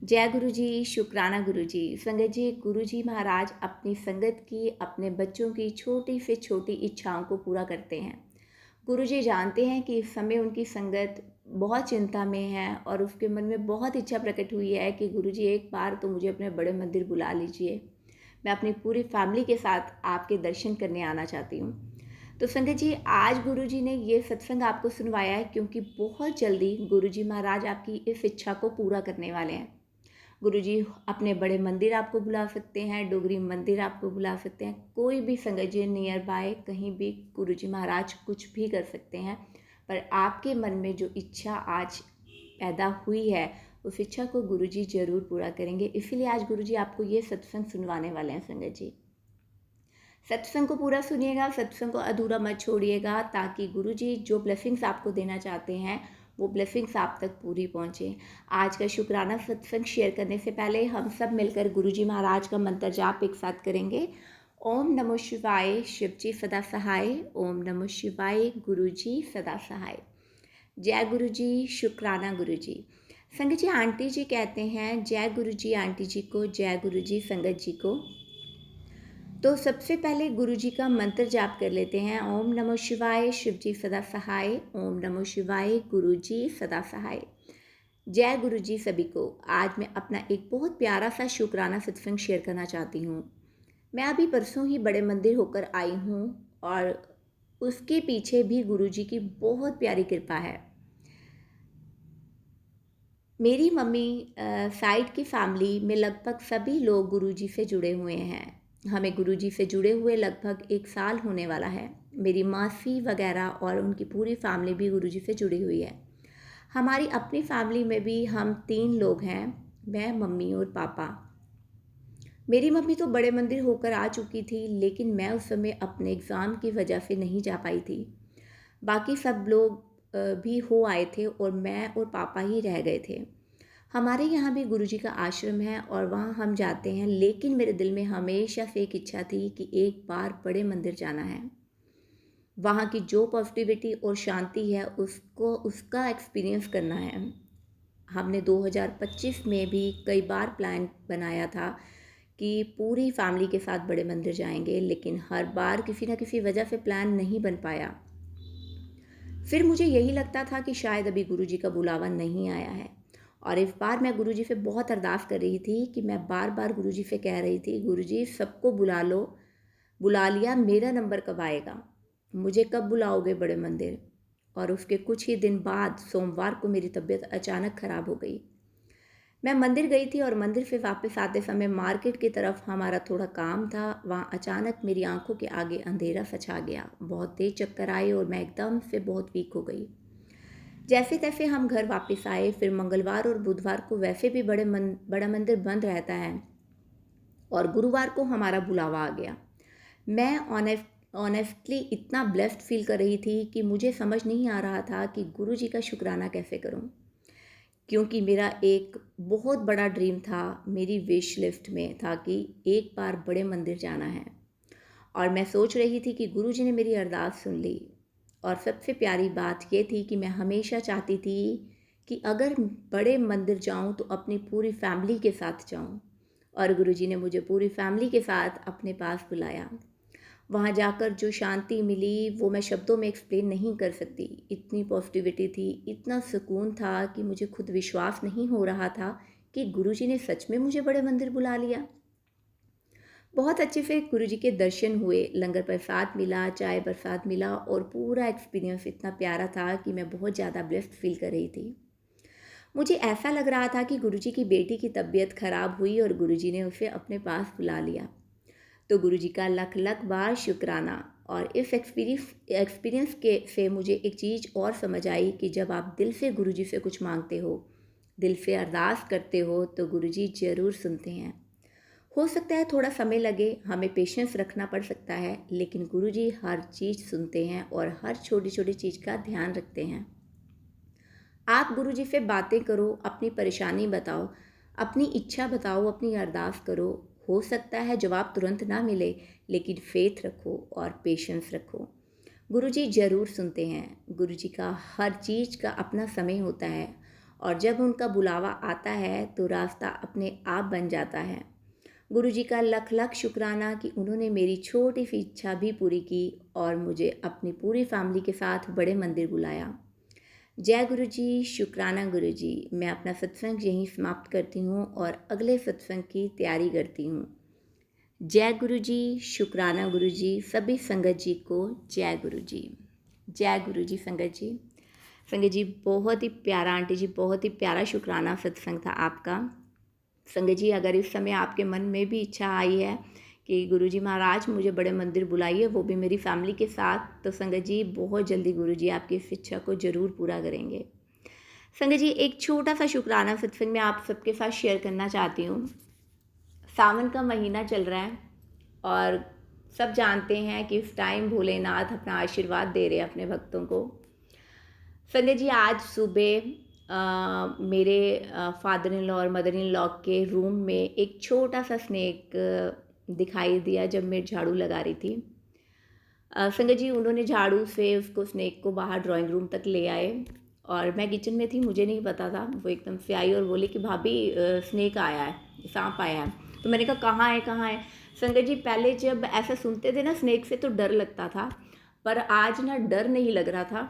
जय गुरु जी, शुक्राना गुरु जी। संगत जी, गुरु जी महाराज अपनी संगत की, अपने बच्चों की छोटी से छोटी इच्छाओं को पूरा करते हैं। गुरु जी जानते हैं कि इस समय उनकी संगत बहुत चिंता में है और उसके मन में बहुत इच्छा प्रकट हुई है कि गुरु जी एक बार तो मुझे अपने बड़े मंदिर बुला लीजिए। मैं अपनी पूरी फैमिली के साथ आपके दर्शन करने आना चाहती हूँ। तो संगत जी, आज गुरु जी ने ये सत्संग आपको सुनवाया है क्योंकि बहुत जल्दी गुरु जी महाराज आपकी इस इच्छा को पूरा करने वाले हैं। गुरुजी अपने बड़े मंदिर आपको बुला सकते हैं, डोगरी मंदिर आपको बुला सकते हैं, कोई भी संगत जी नियर बाय कहीं भी गुरुजी महाराज कुछ भी कर सकते हैं। पर आपके मन में जो इच्छा आज पैदा हुई है उस इच्छा को गुरुजी ज़रूर पूरा करेंगे। इसीलिए आज गुरुजी आपको ये सत्संग सुनवाने वाले हैं संगत जी। सत्संग को पूरा सुनिएगा, सत्संग को अधूरा मत छोड़िएगा ताकि गुरुजी जो ब्लेसिंग्स आपको देना चाहते हैं वो ब्लेसिंग्स आप तक पूरी पहुँचे। आज का शुक्राना सत्संग शेयर करने से पहले हम सब मिलकर गुरुजी महाराज का मंत्र जाप एक साथ करेंगे। ओम नमो शिवाय, शिव जी सदा सहाय। ओम नमो शिवाय, गुरु जी सदा सहाय। जय गुरु जी, शुक्राना गुरु जी। संगत जी, आंटी जी कहते हैं जय गुरु जी आंटी जी को, जय गुरु जी संगत जी को। तो सबसे पहले गुरु जी का मंत्र जाप कर लेते हैं। ओम नमो शिवाय, शिव जी सदा सहाय। ओम नमो शिवाय, गुरु जी सदा सहाय। जय गुरु जी सभी को। आज मैं अपना एक बहुत प्यारा सा शुक्राना सत्संग शेयर करना चाहती हूँ। मैं अभी परसों ही बड़े मंदिर होकर आई हूँ और उसके पीछे भी गुरु जी की बहुत प्यारी कृपा है। मेरी मम्मी साइड की फैमिली में लगभग सभी लोग गुरु जी से जुड़े हुए हैं। हमें गुरु जी से जुड़े हुए लगभग 1 साल होने वाला है। मेरी मासी वगैरह और उनकी पूरी फैमिली भी गुरु जी से जुड़ी हुई है। हमारी अपनी फैमिली में भी हम 3 लोग हैं, मैं, मम्मी और पापा। मेरी मम्मी तो बड़े मंदिर होकर आ चुकी थी, लेकिन मैं उस समय अपने एग्ज़ाम की वजह से नहीं जा पाई थी। बाकी सब लोग भी हो आए थे और मैं और पापा ही रह गए थे। हमारे यहाँ भी गुरुजी का आश्रम है और वहाँ हम जाते हैं, लेकिन मेरे दिल में हमेशा से एक इच्छा थी कि एक बार बड़े मंदिर जाना है। वहाँ की जो पॉजिटिविटी और शांति है उसका एक्सपीरियंस करना है। हमने 2025 में भी कई बार प्लान बनाया था कि पूरी फैमिली के साथ बड़े मंदिर जाएंगे, लेकिन हर बार किसी न किसी वजह से प्लान नहीं बन पाया। फिर मुझे यही लगता था कि शायद अभी गुरुजी का बुलावा नहीं आया है और इस बार मैं गुरुजी से बहुत अरदास कर रही थी कि मैं बार बार गुरुजी से कह रही थी, गुरुजी सबको बुला लो, बुला लिया, मेरा नंबर कब आएगा, मुझे कब बुलाओगे बड़े मंदिर। और उसके कुछ ही दिन बाद सोमवार को मेरी तबीयत अचानक ख़राब हो गई। मैं मंदिर गई थी और मंदिर से वापस आते समय मार्केट की तरफ हमारा थोड़ा काम था। वहाँ अचानक मेरी आंखों के आगे अंधेरा सा छा गया, बहुत तेज चक्कर आए और मैं एकदम से बहुत वीक हो गई। जैसे तैसे हम घर वापस आए। फिर मंगलवार और बुधवार को वैसे भी बड़ा मंदिर बंद रहता है और गुरुवार को हमारा बुलावा आ गया। मैं ऑनेस्टली इतना ब्लेस्ड फील कर रही थी कि मुझे समझ नहीं आ रहा था कि गुरुजी का शुक्राना कैसे करूं, क्योंकि मेरा एक बहुत बड़ा ड्रीम था, मेरी विश लिस्ट में था कि एक बार बड़े मंदिर जाना है। और मैं सोच रही थी कि गुरुजी ने मेरी अरदास सुन ली। और सबसे प्यारी बात ये थी कि मैं हमेशा चाहती थी कि अगर बड़े मंदिर जाऊं तो अपनी पूरी फैमिली के साथ जाऊं, और गुरुजी ने मुझे पूरी फैमिली के साथ अपने पास बुलाया। वहाँ जाकर जो शांति मिली वो मैं शब्दों में एक्सप्लेन नहीं कर सकती। इतनी पॉजिटिविटी थी, इतना सुकून था कि मुझे खुद विश्वास नहीं हो रहा था कि गुरुजी ने सच में मुझे बड़े मंदिर बुला लिया। बहुत अच्छे से गुरुजी के दर्शन हुए, लंगर प्रसाद मिला, चाय प्रसाद मिला और पूरा एक्सपीरियंस इतना प्यारा था कि मैं बहुत ज़्यादा ब्लेस्ड फील कर रही थी। मुझे ऐसा लग रहा था कि गुरुजी की बेटी की तबीयत खराब हुई और गुरुजी ने उसे अपने पास बुला लिया। तो गुरुजी का लख लख बार शुक्राना। और इस एक्सपीरियंस के से मुझे एक चीज़ और समझ आई कि जब आप दिल से गुरुजी से कुछ मांगते हो, दिल से अरदास करते हो, तो गुरुजी ज़रूर सुनते हैं। हो सकता है थोड़ा समय लगे, हमें पेशेंस रखना पड़ सकता है, लेकिन गुरुजी हर चीज़ सुनते हैं और हर छोटी छोटी चीज़ का ध्यान रखते हैं। आप गुरुजी से बातें करो, अपनी परेशानी बताओ, अपनी इच्छा बताओ, अपनी अरदास करो। हो सकता है जवाब तुरंत ना मिले, लेकिन फेथ रखो और पेशेंस रखो। गुरुजी ज़रूर सुनते हैं। गुरुजी का हर चीज़ का अपना समय होता है और जब उनका बुलावा आता है तो रास्ता अपने आप बन जाता है। गुरुजी का लख लख शुक्राना कि उन्होंने मेरी छोटी सी इच्छा भी पूरी की और मुझे अपनी पूरी फैमिली के साथ बड़े मंदिर बुलाया। जय गुरुजी, शुक्राना गुरुजी। मैं अपना सत्संग यहीं समाप्त करती हूँ और अगले सत्संग की तैयारी करती हूँ। जय गुरुजी, शुक्राना गुरुजी। सभी संगत जी को जय गुरुजी। जय गुरुजी संगत जी। संगत जी बहुत ही प्यारा, आंटी जी बहुत ही प्यारा शुक्राना सत्संग था आपका। संगत जी अगर इस समय आपके मन में भी इच्छा आई है कि गुरुजी महाराज मुझे बड़े मंदिर बुलाइए, वो भी मेरी फैमिली के साथ, तो संगत जी बहुत जल्दी गुरुजी आपकी इस इच्छा को ज़रूर पूरा करेंगे। संगत जी एक छोटा सा शुक्राना सत्संग मैं आप सबके साथ शेयर करना चाहती हूँ। सावन का महीना चल रहा है और सब जानते हैं कि इस टाइम भोलेनाथ अपना आशीर्वाद दे रहे हैं अपने भक्तों को। संगत जी आज सुबह मेरे फादर इन लॉ और मदर इन लॉ के रूम में एक छोटा सा स्नेक दिखाई दिया जब मैं झाड़ू लगा रही थी। संगत जी उन्होंने झाड़ू से उसको स्नेक को बाहर ड्राइंग रूम तक ले आए और मैं किचन में थी, मुझे नहीं पता था। वो एकदम से आई और बोली कि भाभी स्नेक आया है, सांप आया है। तो मैंने कहा कहाँ है कहाँ है। संगत जी पहले जब ऐसा सुनते थे ना स्नेक से तो डर लगता था, पर आज ना डर नहीं लग रहा था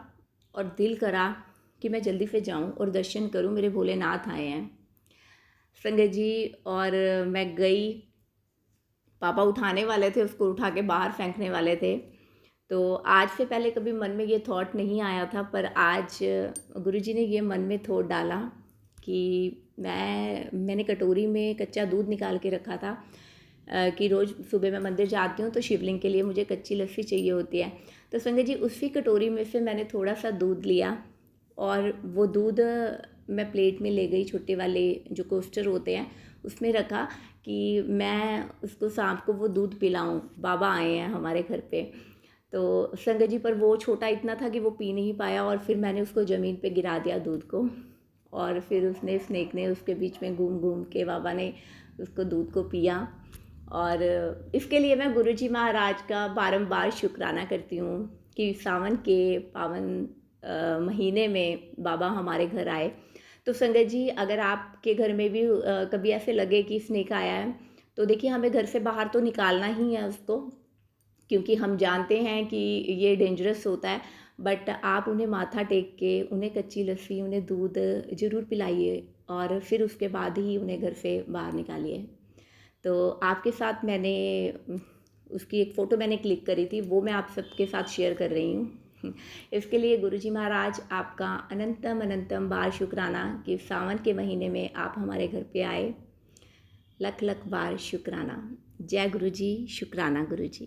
और दिल करा कि मैं जल्दी से जाऊं और दर्शन करूं, मेरे भोलेनाथ आए हैं। संगत जी और मैं गई, पापा उठाने वाले थे, उसको उठा के बाहर फेंकने वाले थे। तो आज से पहले कभी मन में ये थॉट नहीं आया था, पर आज गुरुजी ने ये मन में थॉट डाला कि मैंने कटोरी में कच्चा दूध निकाल के रखा था कि रोज़ सुबह मैं मंदिर जाती हूँ तो शिवलिंग के लिए मुझे कच्ची लस्सी चाहिए होती है। तो संगत जी उसी कटोरी में से मैंने थोड़ा सा दूध लिया और वो दूध मैं प्लेट में ले गई, छोटे वाले जो कोस्टर होते हैं उसमें रखा कि मैं उसको सांप को वो दूध पिलाऊं, बाबा आए हैं हमारे घर पे। तो संगत जी पर वो छोटा इतना था कि वो पी नहीं पाया और फिर मैंने उसको ज़मीन पे गिरा दिया दूध को और फिर उसने स्नेक ने उसके बीच में घूम घूम के बाबा ने उसको दूध को पिया। और इसके लिए मैं गुरुजी महाराज का बारंबार शुक्राना करती हूँ कि सावन के पावन महीने में बाबा हमारे घर आए। तो संगत जी अगर आपके घर में भी कभी ऐसे लगे कि स्नेक आया है तो देखिए हमें घर से बाहर तो निकालना ही है उसको, क्योंकि हम जानते हैं कि ये डेंजरस होता है। बट आप उन्हें माथा टेक के उन्हें कच्ची लस्सी, उन्हें दूध ज़रूर पिलाइए और फिर उसके बाद ही उन्हें घर से बाहर निकालिए। तो आपके साथ मैंने उसकी एक फ़ोटो मैंने क्लिक करी थी, वो मैं आप सबके साथ शेयर कर रही हूँ। इसके लिए गुरुजी महाराज आपका अनंतम अनंतम बार शुक्राना कि सावन के महीने में आप हमारे घर पे आए। लख लख बार शुक्राना। जय गुरुजी, शुक्राना गुरुजी।